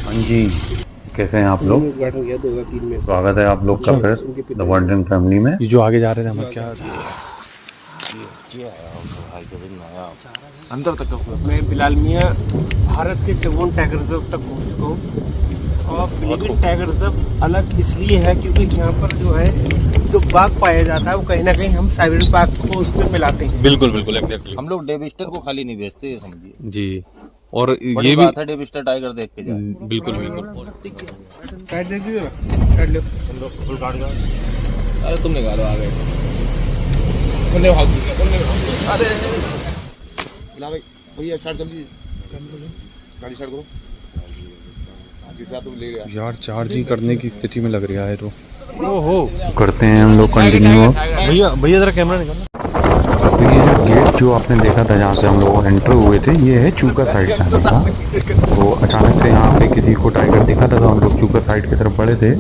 हाँ जी, कैसे हैं आप लोग? स्वागत है आप लोग का फिर द वर्ल्डन फैमिली में। ये जो आगे जा रहे थे हम क्या अंदर तक का मैं बिलाल मियाँ भारत के चौवन टाइगर रिजर्व तक पहुँच चुका हूँ। और बिलीविंग टाइगर रिजर्व अलग इसलिए है क्योंकि यहाँ पर जो है जो बाघ पाया जाता है वो कहीं ना कहीं हम साइबेरियन बाघ को उसमें मिलाते हैं। बिल्कुल बिल्कुल एग्जैक्टली। हम लोग डेविस्टर को खाली नहीं बेचते, ये समझिए जी, और बड़ी ये भी बात है डेविस्टर टाइगर देख के जाए। बिल्कुल बिल्कुल। काट दे दीजिए ना, काट लो। फुल काट दो। अरे तुम निकालो आगे। अरे बिला भाई भैया स्टार्ट कर लीजिए, गाड़ी स्टार्ट करो। जिससे तुम ले गया यार चार्जिंग करने की स्थिति में लग रहा है तो ओहो करते हैं हम लोग कंटिन्यू। भैया भैया जरा कैमरा निकालना। तो ये गेट जो आपने देखा था जहाँ से हम लोग एंटर हुए थे, ये है चूका साइड जाने का। तो अचानक से यहाँ पे किसी को टाइगर दिखा था तो हम लोग चूका साइड की तरफ बढ़े थे।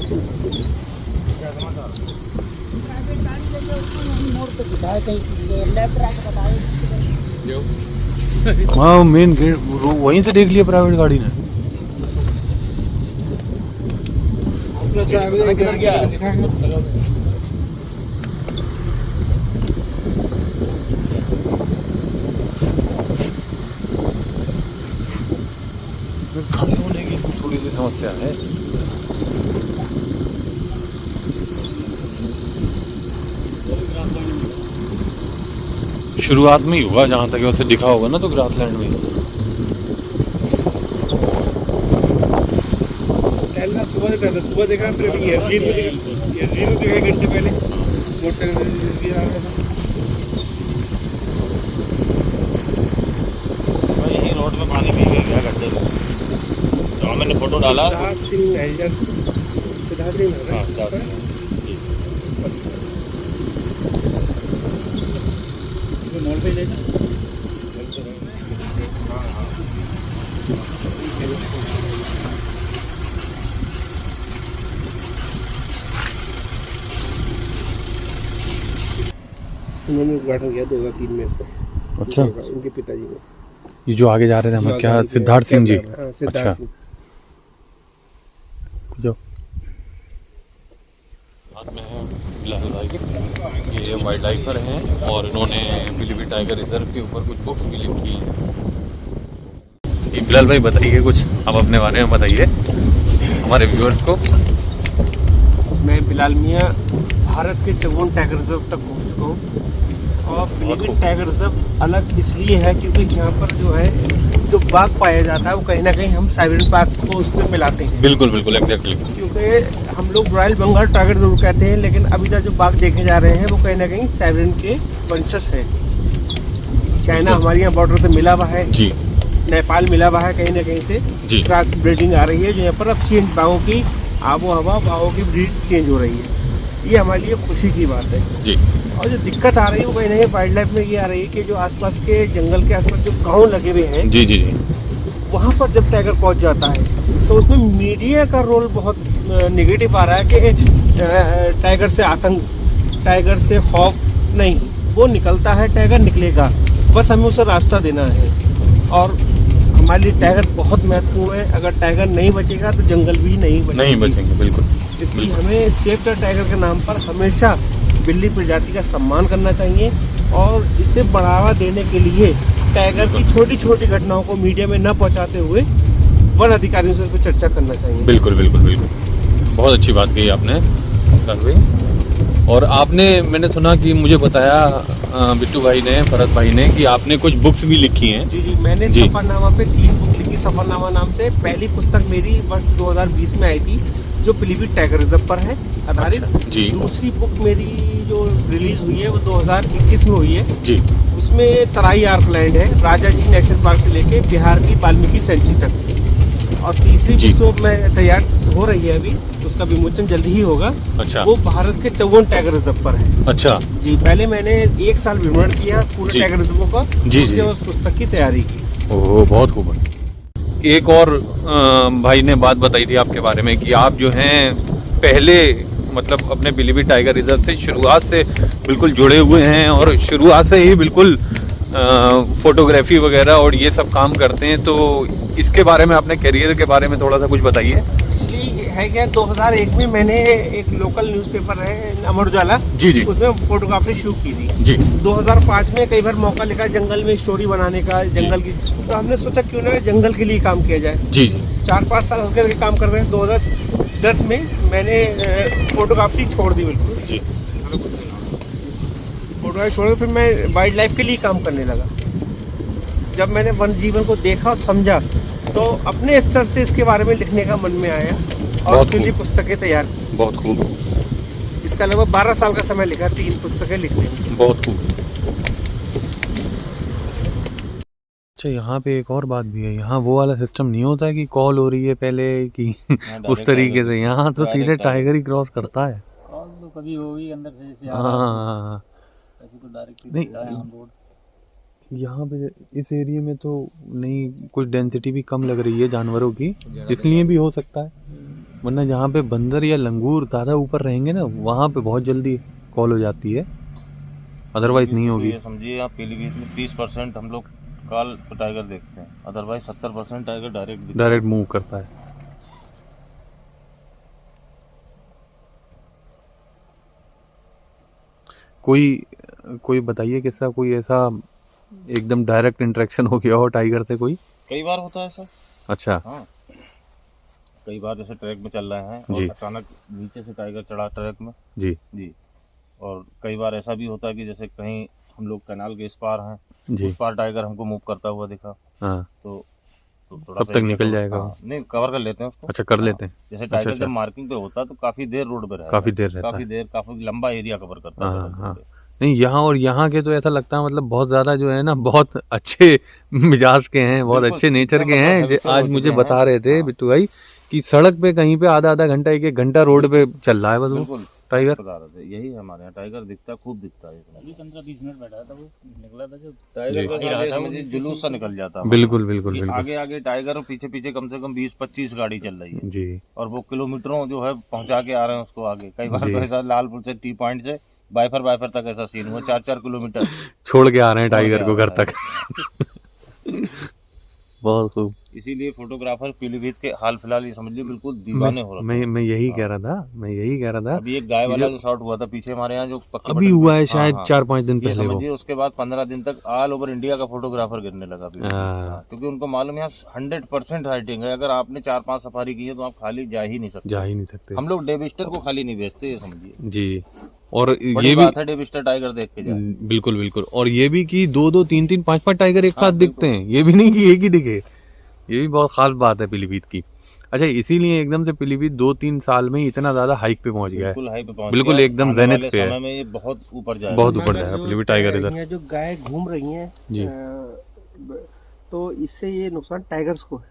हाँ, मेन गेट वहीं से देख लिया प्राइवेट गाड़ी ने। किधर गया? खड़े होने की थोड़ी सी समस्या है। शुरुआत में ही होगा जहाँ तक वैसे दिखा होगा ना, तो ग्रासलैंड में सुबह देखा फिर एसवीर को देखा एक घंटे पहले मोटरसाइकिल आ रहा था। यही रोड में पानी पी गया गड्ढे में, तो मैंने फोटो डाला। सिद्धार्थ सिंह है, सिद्धार्थ सिंह है। हाँ, सिद्धार्थ सिंह। मोड़ पे लेना। उन्होंने उद्घाटन किया 2003 में इसका। अच्छा, उनके पिताजी ने। ये जो आगे जा रहे थे हम क्या सिद्धार्थ सिंह जी? हाँ, सिद्धार्थ अच्छा सिंह। जो साथ में है बिलाल भाई, ये वाइल्ड लाइफर हैं और इन्होंने बिलीवी टाइगर रिजर्व के ऊपर कुछ बुक्स भी लिखी हैं। ये बिलाल भाई बताइए कुछ, आप अपने बारे में बताइए हमारे व्यूअर्स को। मैं बिलाल मियाँ भारत के चौवन टाइगर रिजर्व तक पहुँच चुका हूँ। और बिलीविंग टाइगर रिजर्व अलग इसलिए है क्योंकि यहाँ पर जो है जो बाघ पाया जाता है वो कहीं ना कहीं हम साइबेरियन बाघ को उसमें मिलाते हैं। बिल्कुल बिल्कुल एग्जैक्टली। क्योंकि हम लोग रॉयल बंगाल टाइगर जरूर कहते हैं, लेकिन अभी तक जो बाघ देखे जा रहे हैं वो कहीं ना कहीं साइबेरियन के वंशज हैं। चाइना हमारे यहाँ बॉर्डर से मिला हुआ है जी, नेपाल मिला हुआ है, कहीं ना कहीं से जी। क्रॉस ब्रीडिंग आ रही है जो यहाँ पर अब चेंज बाघों की आबो हवा बाघों की ब्रीड चेंज हो रही है। ये हमारे लिए खुशी की बात है जी। और जो दिक्कत आ रही है वो कहीं ना कहीं वाइल्ड लाइफ में ये आ रही है कि जो आसपास के जंगल के आसपास जो गांव लगे हुए हैं जी जी जी। वहाँ पर जब टाइगर पहुँच जाता है तो उसमें मीडिया का रोल बहुत नेगेटिव आ रहा है कि टाइगर से आतंक, टाइगर से खौफ नहीं, वो निकलता है, टाइगर निकलेगा, बस हमें उसे रास्ता देना है। और हमारे लिए टाइगर बहुत महत्वपूर्ण है। अगर टाइगर नहीं बचेगा तो जंगल भी नहीं बचेंगे बिल्कुल। इसलिए हमें सेव द टाइगर के नाम पर हमेशा बिल्ली प्रजाति का सम्मान करना चाहिए और इसे बढ़ावा देने के लिए टाइगर की छोटी छोटी घटनाओं को मीडिया में न पहुंचाते हुए वन अधिकारियों से उस पर चर्चा करना चाहिए। बिल्कुल बिल्कुल बिल्कुल, बहुत अच्छी बात कही आपने भाई। और आपने, मैंने सुना कि मुझे बताया बिट्टू भाई ने, भरत भाई ने, कि आपने कुछ बुक्स भी लिखी हैं। जी जी, मैंने सफरनामा पे 3 बुक लिखी। सफरनामा नाम से पहली पुस्तक मेरी वर्ष 2020 में आई थी जो पीलीभीत टाइगर रिजर्व पर है आधारित। अच्छा, जी। दूसरी बुक मेरी जो रिलीज हुई है वो 2021 में हुई है जी। उसमें तराई आर्कलैंड है, राजा जी नेशनल पार्क से लेके बिहार की वाल्मीकि सेंचुरी तक। और तीसरी बुक में तैयार हो रही है अभी, उसका विमोचन जल्दी ही होगा। अच्छा। वो भारत के 54 टाइगर रिजर्व पर है। अच्छा जी, पहले मैंने 1 साल भ्रमण किया पूरे टाइगर रिजर्व का, उसके बाद पुस्तक की तैयारी की। ओह, बहुत खूब। एक और भाई ने बात बताई थी आपके बारे में कि आप जो हैं पहले मतलब अपने पीलीभीत टाइगर रिजर्व से शुरुआत से बिल्कुल जुड़े हुए हैं और शुरुआत से ही बिल्कुल फोटोग्राफी वगैरह और ये सब काम करते हैं, तो इसके बारे में अपने करियर के बारे में थोड़ा सा कुछ बताइए। एक्चुअली है क्या, 2001 में मैंने एक लोकल न्यूज़पेपर है अमर उजाला, जी जी उसमें फोटोग्राफी शुरू की थी जी 2005 में। कई बार मौका लिखा जंगल में स्टोरी बनाने का, जंगल की, तो हमने सोचा क्यों ना जंगल के लिए काम किया जाए। जी 4-5 साल उसके लिए काम कर रहे हैं। 2010 में मैंने फोटोग्राफी छोड़ दी बिल्कुल जी। फोटोग्राफी छोड़ के फिर मैं वाइल्ड लाइफ के लिए काम करने लगा। जब मैंने वन जीवन को देखा और समझा तो अपने स्तर से इसके बारे में लिखने का मन में आया और बहुत उसके लिए खूब। पुस्तकें तैयार की। बहुत खूब, इसका लगभग 12 साल का समय लिखा, 3 पुस्तकें लिखने में। बहुत खूब। अच्छा, यहाँ पे एक और बात भी है, यहाँ वो वाला सिस्टम नहीं होता है कि कॉल हो रही है पहले कि उस तरीके से, यहाँ तो सीधे टाइगर ही क्रॉस करता है। कॉल तो कभी होगी अंदर से, जैसे हाँ, ऐसे तो डायरेक्ट नहीं, ऑन रोड। यहाँ पे इस एरिया में तो नहीं, कुछ डेंसिटी भी कम लग रही है जानवरों की, इसलिए भी हो सकता है। वरना जहाँ पे बंदर या लंगूर ज़्यादा ऊपर रहेंगे ना, वहाँ पे बहुत जल्दी कॉल हो जाती है, अदरवाइज नहीं होगी। ये समझिए आप पीलीभीत में 30% हम लोग कॉल पे टाइगर देखते हैं, अदरवाइज 70% टाइगर डायरेक्ट मूव करता है। कोई बताइए किस्सा, कोई ऐसा एकदम डायरेक्ट इंटरेक्शन हो गया हो टाइगर से कोई? कई बार होता है सर। अच्छा। हाँ, कई बार जैसे ट्रैक में चल रहे हैं जी। और अचानक नीचे से टाइगर चढ़ा ट्रैक में। जी जी। और कई बार ऐसा भी होता है कि जैसे कहीं हम लोग कैनाल के इस पार हैं, जी। उस पार टाइगर हमको मूव करता हुआ दिखा, हाँ, तो थोड़ा कब सा तक एरिया निकल को- जाएगा हाँ, वो? नहीं, कवर कर लेते हैं उसको। अच्छा, कर हाँ, लेते हैं। जैसे टाइगर अच्छा। जब मार्किंग पे होता है तो काफी देर रोड पे रहता काफी है, देर रहता काफी है। देर, काफी लंबा एरिया कवर करता है। हाँ बस हाँ। रोड पे। नहीं, यहाँ और यहाँ के तो ऐसा लगता है मतलब बहुत ज़्यादा जो है ना, बहुत अच्छे मिजाज के हैं, बहुत बिल्कुल, अच्छे नेचर एकदम के हैं। मतलब habitual आज हो मुझे चुके बता हैं। रहे थे हाँ। बिट्टू भाई कि सड़क पे कहीं पे आधा घंटा, 1 घंटा रोड पे चल रहा है बस वो बिल्कुल टाइगर। बता रहे थे, यही है हमारे यहाँ टाइगर दिखता है, खूब दिखता है। अभी 15-20 मिनट बैठा था, वो निकला था जब जी। टाइगर वही रहा था वो, मुझे जुलूस सा निकल जाता है। बिल्कुल बिल्कुल कि बिल्कुल। आगे आगे टाइगर और पीछे पीछे कम से कम 20-25 गाड़ी चल रही है, जी और वो किलोमीटरों जो है पहुंचा के आ रहे हैं उसको आगे। कई बार जी। तो ऐसा लालपुर से टी पॉइंट से बाइफर तक ऐसा सीन हुआ, 4-4 किलोमीटर छोड़ के आ रहे हैं टाइगर को घर छोड़ के तक। आ बहुत खूब। इसीलिए फोटोग्राफर पीलीभीत के हाल फिलहाल ये समझ लीजिए बिल्कुल दीवाने हो रहे हैं। मैं यही कह रहा था, मैं यही कह रहा था। अभी एक गाय वाला जो शॉट हुआ था पीछे हमारे यहाँ, जो पक्की अभी बटन हुआ पे- है हाँ, शायद हाँ। 4-5 दिन ये पहले वो। समझिए उसके बाद 15 दिन तक ऑल ओवर इंडिया का फोटोग्राफर गिरने लगा पीलीभीत। हाँ। हाँ, क्योंकि उनको मालूम है यहाँ 100% हाइटिंग है। अगर आपने 4-5 सफारी की है तो आप खाली जा ही नहीं सकते। जा ही नहीं सकते। हम लोग डेविस्टर को खाली नहीं बेचते, ये समझिए। जी। और बड़ी ये भी बात है डेविस्टर टाइगर देख के जाए। बिल्कुल बिल्कुल। और ये भी कि 2-2, 3-3, 5-5 टाइगर एक हाँ, साथ दिखते हैं, ये भी नहीं कि एक ही दिखे। ये भी बहुत खास बात है पीलीभीत की। अच्छा, इसीलिए एकदम से पीलीभीत 2-3 साल में ही इतना ज्यादा हाइक पे पहुंच गया है। बिल्कुल हाई पे पहुंच बिल्कुल गया। एकदम आने जेनिथ वाले पे है। समय में ये बहुत ऊपर जाएगा। बहुत ऊपर जाएगा पीलीभीत टाइगर इधर। यहाँ जो गाय घूम रही हैं जी। तो इससे ये नुकसान टाइगर्स को है।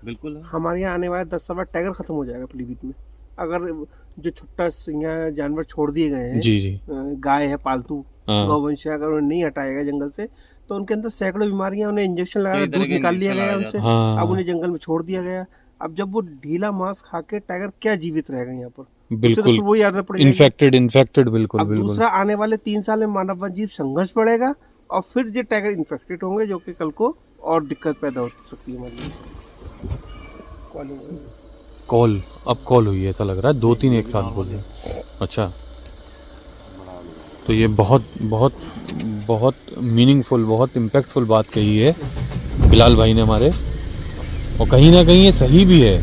बिल्कुल है। हमारे यहाँ आने वाले 10 साल बाद टाइगर खत्म हो जाएगा पीलीभीत में। अगर जो छोटा यहाँ जानवर छोड़ दिए गए हैं, जी जी। गाय है पालतू, हाँ। गौवंश है, अगर उन्हें नहीं हटाएगा जंगल से तो उनके अंदर सैकड़ों बीमारियां, उन्हें इंजेक्शन लगा कई दूध तरह के निकाल लिया इंजेक्शन गया लगाए उनसे। हाँ। अब उन्हें जंगल में छोड़ दिया गया। अब जब वो ढीला मांस खा के टाइगर क्या जीवित रहेगा यहाँ पर? उससे तो बिल्कुल। फिर वही आदत पड़ जाएगी। इन्फेक्टेड बिल्कुल अब बिल्कुल। दूसरा आने वाले 3 साल में मानव जीव संघर्ष बढ़ेगा और फिर ये टाइगर इन्फेक्टेड होंगे, जो कि कल को और दिक्कत पैदा हो सकती है हमारे लिए। कॉल हुई है ऐसा लग रहा है, 2-3 एक साथ बोल रहे हैं। अच्छा, तो ये बहुत बहुत बहुत मीनिंगफुल, बहुत इम्पैक्टफुल बात कही है बिलाल भाई ने हमारे, और कहीं ना कहीं ये सही भी है।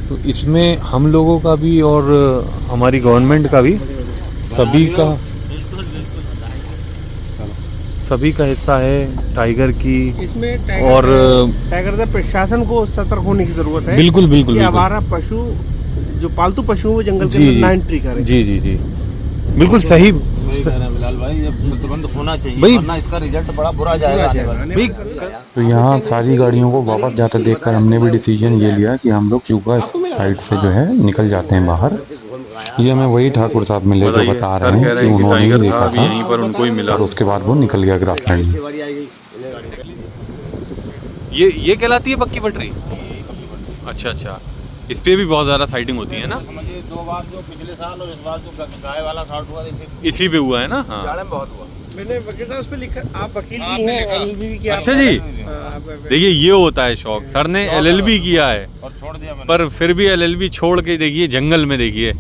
तो इसमें हम लोगों का भी और हमारी गवर्नमेंट का भी सभी का हिस्सा है टाइगर की। इसमें और टाइगर से प्रशासन को सतर्क होने की जरूरत है। बिल्कुल बिल्कुल कि बिल्कुल। आवारा पशु, जो पालतू पशु, वो जंगल के जी, अंदर ना एंट्री करें। जी जी जी, बिल्कुल सही। वही कह रहे हैं बिलाल भाई, ये प्रतिबंध होना चाहिए, भाई- वरना इसका रिजल्ट बड़ा बुरा जाएगा आने वाले। तो यहाँ सारी गाड़ियों को वापस जाते देखकर हमने भी डिसीजन ये लिया कि हम लोग चूका साइड से जो है निकल जाते हैं बाहर। ये हमें वही ठाकुर साहब मिले जो बता रहे हैं कि उन्होंने ही देखा था यहीं पर उनको ही मिला। और उसके बाद वो निकल गया ग्रासलैंड में। ये कहलाती है पक्की पटरी। अच्छा अच्छा। इस पे भी बहुत ज़्यादा साइटिंग होती है ना, समझिए 2 बार जो पिछले साल और इस बार जो गाय वाला शॉट हुआ इसी पे हुआ है ना। हाँ में बहुत हुआ। मैंने वकील साहब उस पर लिखा, आप वकील हाँ, भी हैं, लिखा। LLB भी किया। अच्छा जी, देखिए ये होता है शौक। सर ने LLB किया है और छोड़ दिया मैंने। पर फिर भी LLB छोड़ के देखिए जंगल में, देखिए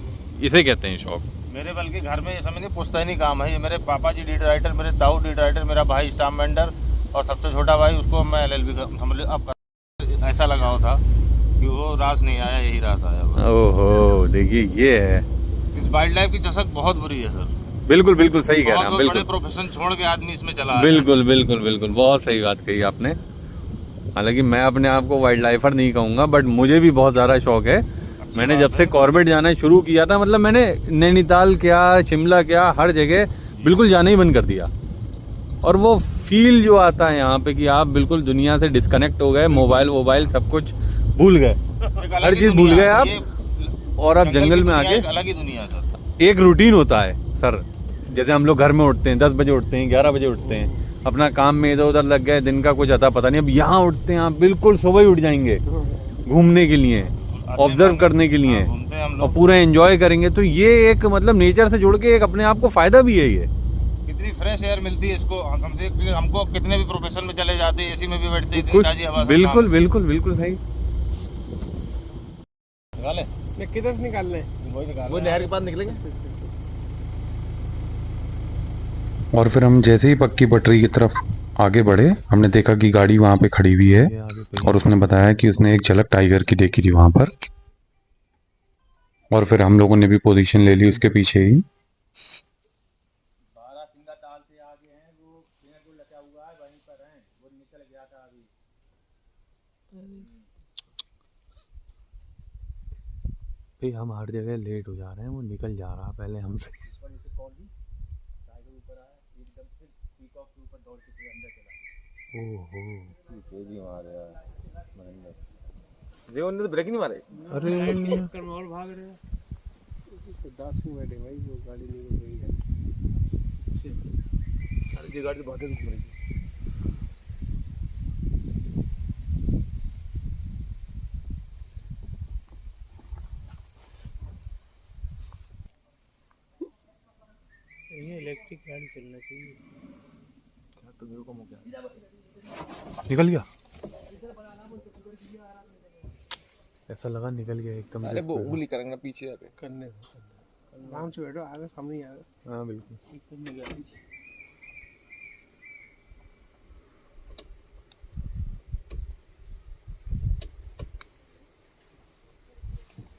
इसे कहते हैं शौक। मेरे बल्कि घर में ये समझिए पुश्तैनी काम है। ये मेरे पापा जी लीड राइटर, मेरे ताऊ लीड राइटर, मेरा भाई स्टाम्प वेंडर और सबसे छोटा भाई, उसको मैं LLB का समझ लो अब ऐसा लगाव था कि वो रास नहीं आया, यही रास आया बस। ओहो, देखिए ये है। इस वाइल्ड लाइफ की चसक बहुत बुरी है सर। बिल्कुल बिल्कुल सही कह रहे हैं, बहुत बिल्कुल बड़े प्रोफेशन छोड़ के आदमी इसमें चला है। बिल्कुल बिल्कुल बिल्कुल, बहुत सही बात कही आपने। हालांकि मैं अपने आप को वाइल्ड लाइफर नहीं कहूँगा, बट मुझे भी बहुत ज़्यादा शौक है। मैंने जब से कॉर्बेट जाना शुरू किया था, मतलब मैंने नैनीताल क्या, शिमला क्या, हर जगह बिल्कुल जाना ही बंद कर दिया। और वो फील जो आता है यहाँ पे कि आप बिल्कुल दुनिया से डिस्कनेक्ट हो गए, मोबाइल सब कुछ भूल गए, हर चीज़ भूल गए आप, और आप जंगल में आके अलग ही दुनिया है सर। एक रूटीन होता है सर। जैसे हम लोग घर में उठते हैं 10 बजे उठते हैं, 11 बजे उठते हैं, अपना काम में इधर उधर लग गए, दिन का कुछ अता पता नहीं। अब यहाँ उठते हैं आप बिल्कुल सुबह ही उठ जाएंगे घूमने के लिए, ऑब्जर्व करने के लिए, और पूरा एंजॉय करेंगे। तो ये एक मतलब नेचर से जुड़ के एक अपने आप को फायदा भी है। ये कितनी फ्रेश एयर मिलती है इसको, हम देखते, हमको कितने भी प्रोफेशन में चले जाते हैं, एसी में भी बैठते हैं, इतनी ताजी हवा से बिल्कुल काम- बिल्कुल बिल्कुल सही। निकाले किधर से निकालने हैं? वो नहर के पास निकलेंगे। और फिर हम जैसे ही पक्की पटरी की तरफ आगे बढ़े, हमने देखा कि गाड़ी वहाँ पे खड़ी हुई है, और उसने बताया कि उसने एक झलक टाइगर की देखी थी वहाँ पर। और फिर हम लोगों ने भी पोजीशन ले ली उसके पीछे ही। भाई हम हर जगह लेट हो जा रहे हैं, वो निकल जा रहा पहले हमसे। ओहो, देवन ने तो ब्रेक नहीं मारे। अरे और भाग रहे हैं। दास सिंह बैठे भाई, वो गाड़ी निकल गई है। अरे ये गाड़ी तो बहुत घूम रही है। ये इलेक्ट्रिक गाड़ी चलना चाहिए। तो मेरे को मौका निकल गया, ऐसा लगा निकल गया एकदम। अरे वो उंगली करेंगे ना पीछे आके। करने आराम से बैठो, आगे सामने ही आगे। हाँ बिल्कुल।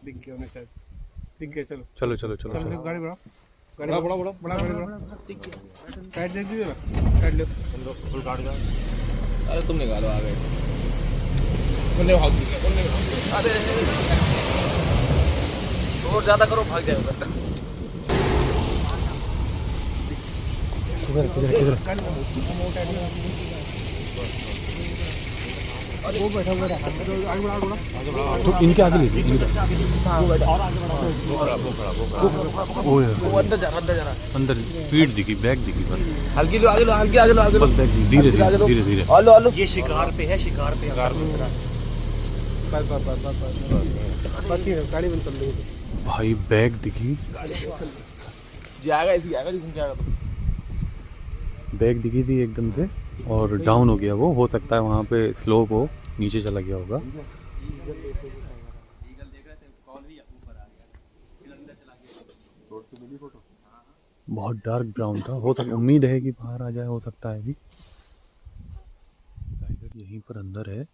दिख गया उन्हें शायद, दिख गया। चलो चलो चलो चलो चलो, चलो। गाड़ी बढ़ाओ, गाड़ी बड़ा बड़ा बड़ा गाड़ी बढ़ाओ। टाइट दे दीजिए ना, टाइट ले। फुल काट जाओ। अरे तुम निकालो आगे। बोलने भाग गया, बोलने भाग गया। अरे और ज्यादा करो, भाग जाएगा। किधर किधर किधर? वो बैठा हुआ है, आगे बढ़ा, आगे बढ़ा। तो इनके आगे ले लीजिए, इनके। ओ यार, वो अंदर जा रहा, अंदर जा रहा। अंदर पीठ दिखी, बैग दिखी बस। हल्की लो, आगे लो, हल्की आगे लो, आगे लो। बस बैग दिखी, धीरे धीरे धीरे धीरे। आलो आलो। ये शिकार पे है, शिकार पे। बस ये गाड़ी बंद कर लो। भाई बैग दिखी, जाएगा इसी आएगा, घूम के आएगा। बैग दिखी थी एकदम से, और डाउन हो गया वो। हो सकता है वहाँ पे स्लोप हो, नीचे चला गया होगा। बहुत डार्क ब्राउन था, हो सकता, उम्मीद है कि बाहर आ जाए, हो सकता है अभी। टाइगर यहीं पर अंदर है,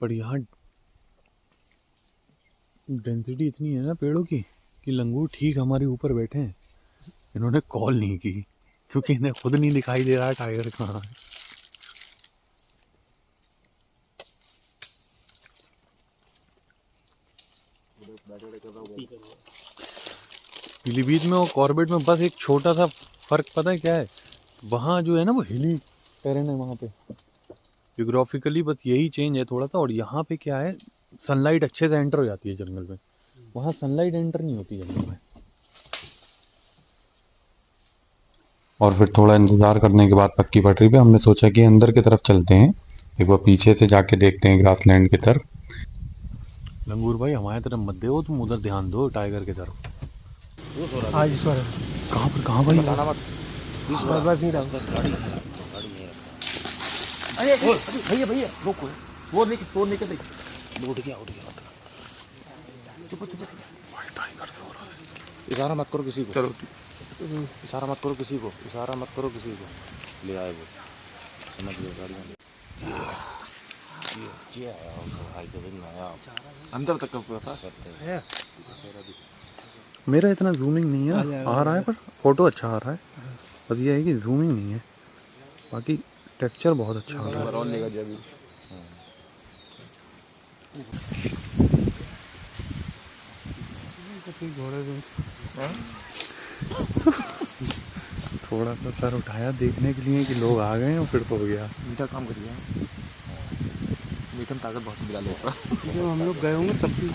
पर यहाँ डेंसिटी इतनी है ना पेड़ों की कि लंगूर ठीक हमारे ऊपर बैठे हैं। इन्होंने कॉल नहीं की क्योंकि इन्हें खुद नहीं दिखाई दे रहा है टाइगर कहाँ है। पीलीभीत में और कॉर्बेट में बस एक छोटा सा फर्क पता है क्या है, वहाँ जो है ना वो हिली टेरेन है वहाँ पे, जियोग्राफिकली बस यही चेंज है थोड़ा सा। और यहाँ पे क्या है, सनलाइट अच्छे से एंटर हो जाती है जंगल में, वहाँ सनलाइट एंटर नहीं होती जंगल में। और फिर थोड़ा इंतज़ार करने के बाद पक्की पटरी पे हमने सोचा कि अंदर की तरफ चलते हैं, एक बार पीछे से जाके देखते हैं ग्रासलैंड की तरफ। लंगूर भाई हमारे तरफ मत दो, तुम उधर ध्यान दो टाइगर की तरफ। आज ईश्वर कहाँ भाई? बस नहीं रहा। भैया भैया रोको, वो लेके देख, उठ गया। चुप इशारा मत करो किसी को। चलो इशारा मत करो किसी को। ले आए वो, समझ लो गाड़ी में ये भाई तो नहीं आया अंदर तक कब था। मेरा इतना जूमिंग नहीं है, आ रहा है पर फोटो अच्छा आ रहा है। बस ये है कि जूमिंग नहीं है, बाकी टेक्सचर बहुत अच्छा आ रहा है। लेगा जब थोड़ा सा सर उठाया देखने के लिए कि लोग आ गए और फिर तो हो गया। मीठा काम करिए, मीठा में ताकत बहुत मिला लेगा। जब हम लोग गए होंगे तब भी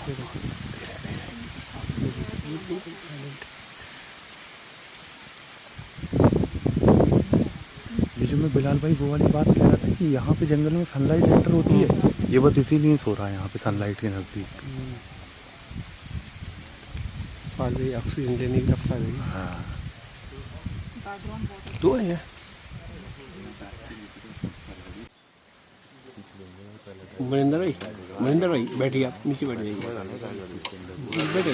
ये जो मैं बिलाल भाई वो वाली बात कह रहा था कि यहाँ पे जंगल में सनलाइट एंटर होती है, ये बस इसीलिए सो रहा है यहाँ पे सनलाइट के नज़दीक। सारे ऑक्सीजन लेने की रफ्तार है। हाँ दो है मनिंदर भाई बैठिए, आप नीचे बैठ जाइए। बैठे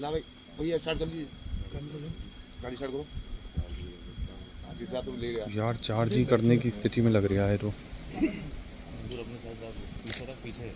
ला भाई भैया स्टार्ट कर लीजिए, गाड़ी स्टार्ट करो। जिस रात तुम ले गया यार, चार्ज ही करने की स्थिति में लग रहा है तो पीछे